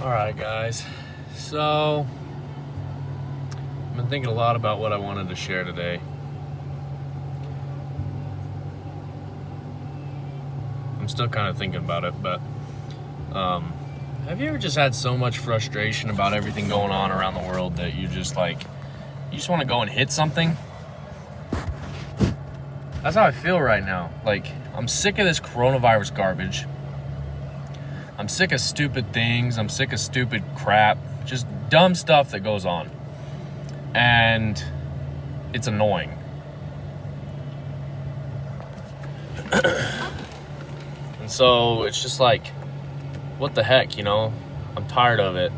Alright, guys. So, I've been thinking a lot about what I wanted to share today. I'm still kind of thinking about it, but have you ever just had so much frustration about everything going on around the world that you just want to go and hit something? That's how I feel right now. Like, I'm sick of this coronavirus garbage. I'm sick of stupid things. I'm sick of stupid crap. Just dumb stuff that goes on. And it's annoying. And so it's just like, what the heck, I'm tired of it.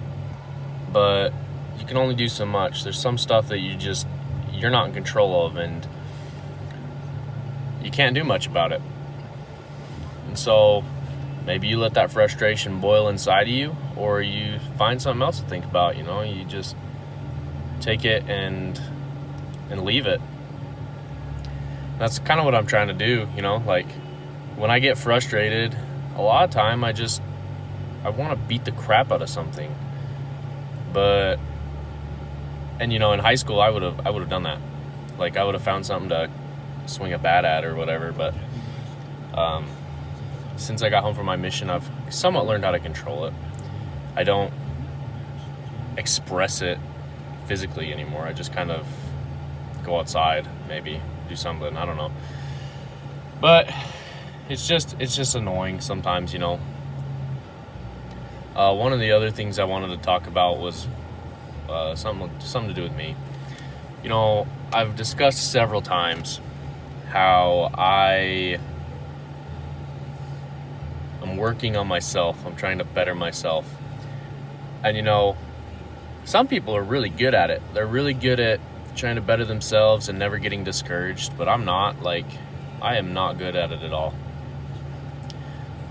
But you can only do so much. There's some stuff that you're not in control of, and you can't do much about it. And so maybe you let that frustration boil inside of you, or you find something else to think about. You just take it and leave it. That's kind of what I'm trying to do. Like, when I get frustrated, a lot of time I want to beat the crap out of something. And in high school I would have done that. Like, I would have found something to swing a bat at or whatever. But since I got home from my mission, I've somewhat learned how to control it. I don't express it physically anymore. I just kind of go outside, maybe do something. I don't know. But it's just annoying sometimes. One of the other things I wanted to talk about was something to do with me. I've discussed several times how I'm working on myself. I'm trying to better myself. And some people are really good at it. They're really good at trying to better themselves and never getting discouraged, but I'm not. Like, I am not good at it at all.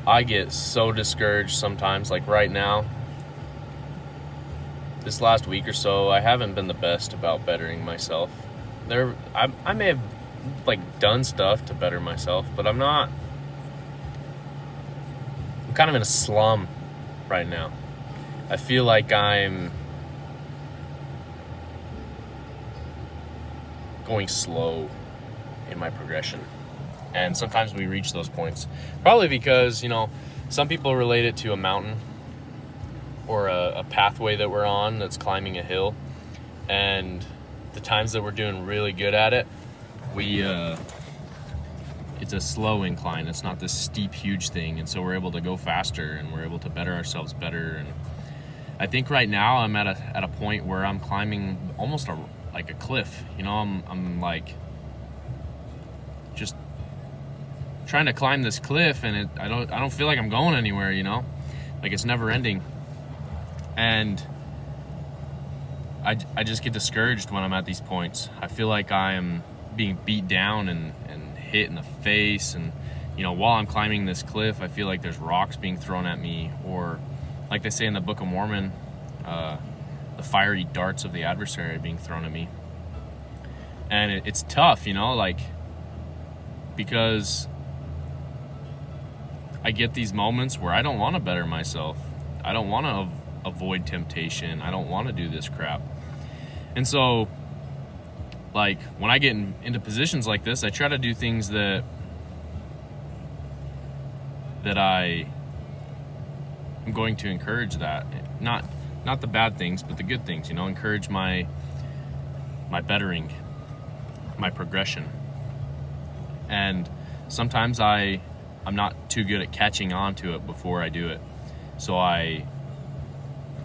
I get so discouraged sometimes. Like right now, this last week or so, I haven't been the best about bettering myself. I may have done stuff to better myself, but I'm kind of in a slum right now. I feel like I'm going slow in my progression. And sometimes we reach those points. Probably because, some people relate it to a mountain or a pathway that we're on that's climbing a hill. And the times that we're doing really good at it, it's a slow incline. It's not this steep, huge thing. And so we're able to go faster and we're able to better ourselves better. And I think right now I'm at a point where I'm climbing almost like a cliff. I'm like just trying to climb this cliff, and I don't feel like I'm going anywhere. Like, it's never ending. And I just get discouraged when I'm at these points. I feel like I am being beat down and hit in the face. And, while I'm climbing this cliff, I feel like there's rocks being thrown at me, or like they say in the Book of Mormon, the fiery darts of the adversary are being thrown at me. And it's tough, because I get these moments where I don't want to better myself. I don't want to avoid temptation. I don't want to do this crap. And so, when I get into positions like this, I try to do things that I am going to encourage that. Not the bad things, but the good things, encourage my bettering, my progression. And sometimes I'm not too good at catching on to it before I do it. So I'll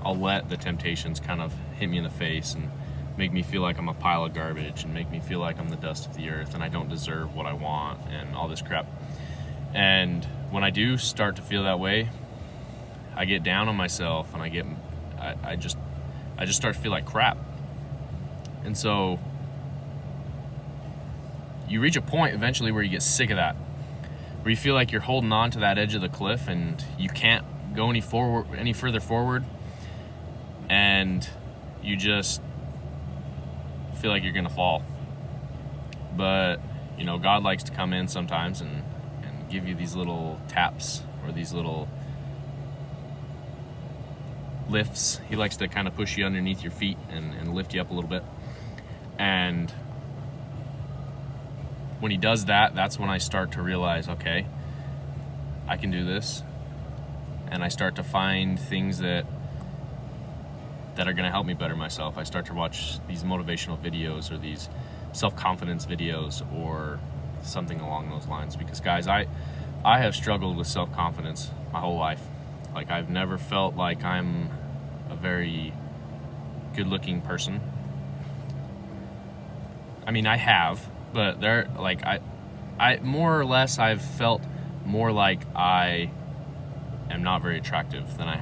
let the temptations kind of hit me in the face and make me feel like I'm a pile of garbage and make me feel like I'm the dust of the earth and I don't deserve what I want and all this crap. And when I do start to feel that way, I get down on myself and I just start to feel like crap. And so you reach a point eventually where you get sick of that, where you feel like you're holding on to that edge of the cliff and you can't go any further forward, and you just feel like you're gonna fall. But God likes to come in sometimes and give you these little taps or these little lifts. He likes to kind of push you underneath your feet and lift you up a little bit. And when he does that, that's when I start to realize, okay, I can do this. And I start to find things that are going to help me better myself. I start to watch these motivational videos or these self-confidence videos or something along those lines. Because guys, I have struggled with self-confidence my whole life. Like, I've never felt like I'm a very good-looking person. I mean, I have, but I more or less, I've felt more like I am not very attractive than I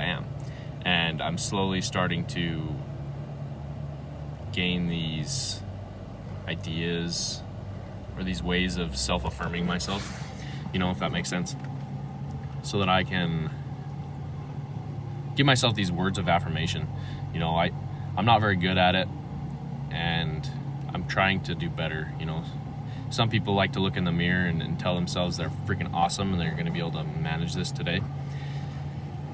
am. And I'm slowly starting to gain these ideas or these ways of self-affirming myself, if that makes sense, so that I can give myself these words of affirmation. I'm not very good at it, and I'm trying to do better. Some people like to look in the mirror and tell themselves they're freaking awesome and they're going to be able to manage this today.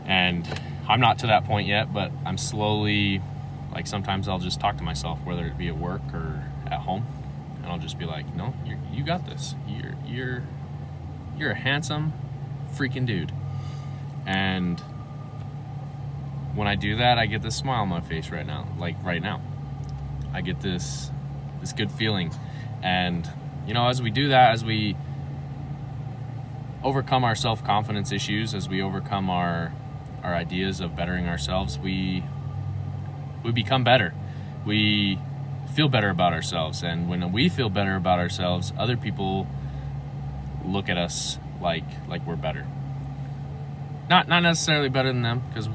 And I'm not to that point yet, but I'm slowly, sometimes I'll just talk to myself, whether it be at work or at home, and I'll just be like, no, you got this. You're a handsome freaking dude. And when I do that, I get this smile on my face right now. Right now, I get this good feeling. And as we do that, as we overcome our self-confidence issues, as we overcome our ideas of bettering ourselves, we become better. We feel better about ourselves, and when we feel better about ourselves, other people look at us like we're better. Not necessarily better than them, because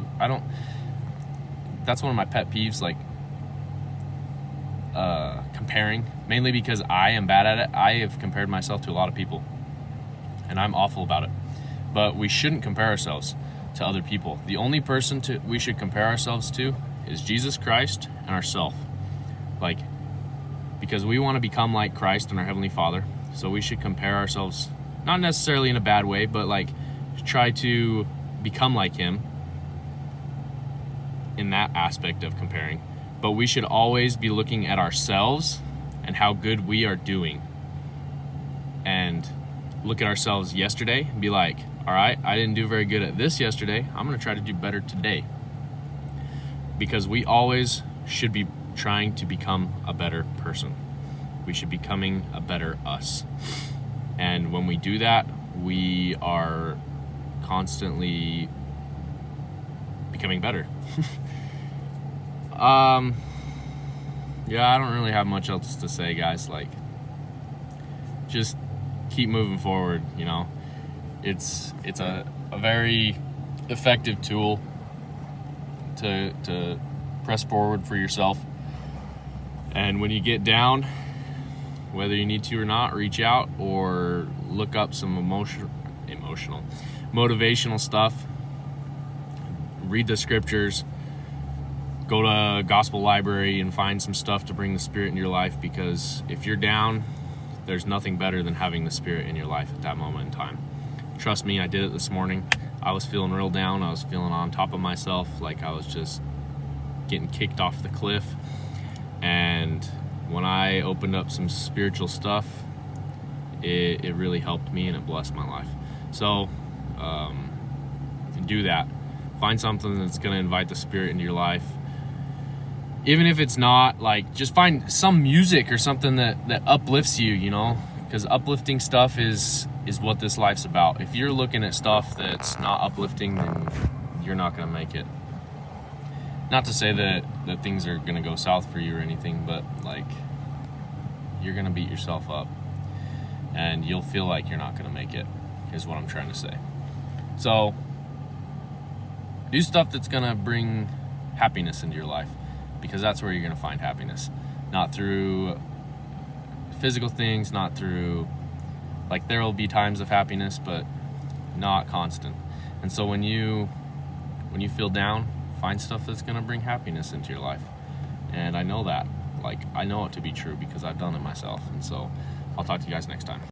that's one of my pet peeves, comparing, mainly because I am bad at it. I have compared myself to a lot of people, and I'm awful about it. But we shouldn't compare ourselves to other people. The only person we should compare ourselves to is Jesus Christ and ourselves. Because we want to become like Christ and our Heavenly Father, so we should compare ourselves, not necessarily in a bad way, but try to become like Him in that aspect of comparing. But we should always be looking at ourselves and how good we are doing, and look at ourselves yesterday and be like, all right, I didn't do very good at this yesterday. I'm going to try to do better today. Because we always should be trying to become a better person. We should be becoming a better us. And when we do that, we are constantly becoming better. Yeah, I don't really have much else to say, guys. Just keep moving forward. It's a very effective tool to press forward for yourself. And when you get down, whether you need to or not, reach out or look up some motivational stuff, read the scriptures, go to a gospel library and find some stuff to bring the Spirit in your life, because if you're down, there's nothing better than having the Spirit in your life at that moment in time. Trust me, I did it this morning. I was feeling real down. I was feeling on top of myself, like I was just getting kicked off the cliff. And when I opened up some spiritual stuff, it really helped me and it blessed my life. So do that. Find something that's going to invite the Spirit into your life. Even if it's not, just find some music or something that uplifts you, because uplifting stuff is what this life's about. If you're looking at stuff that's not uplifting, then you're not going to make it. Not to say that things are going to go south for you or anything, but you're going to beat yourself up and you'll feel like you're not going to make it, is what I'm trying to say. So do stuff that's going to bring happiness into your life, because that's where you're going to find happiness. Not through physical things, not through, there will be times of happiness, but not constant. And so when you feel down, find stuff that's going to bring happiness into your life. And I know that. I know it to be true because I've done it myself. And so I'll talk to you guys next time.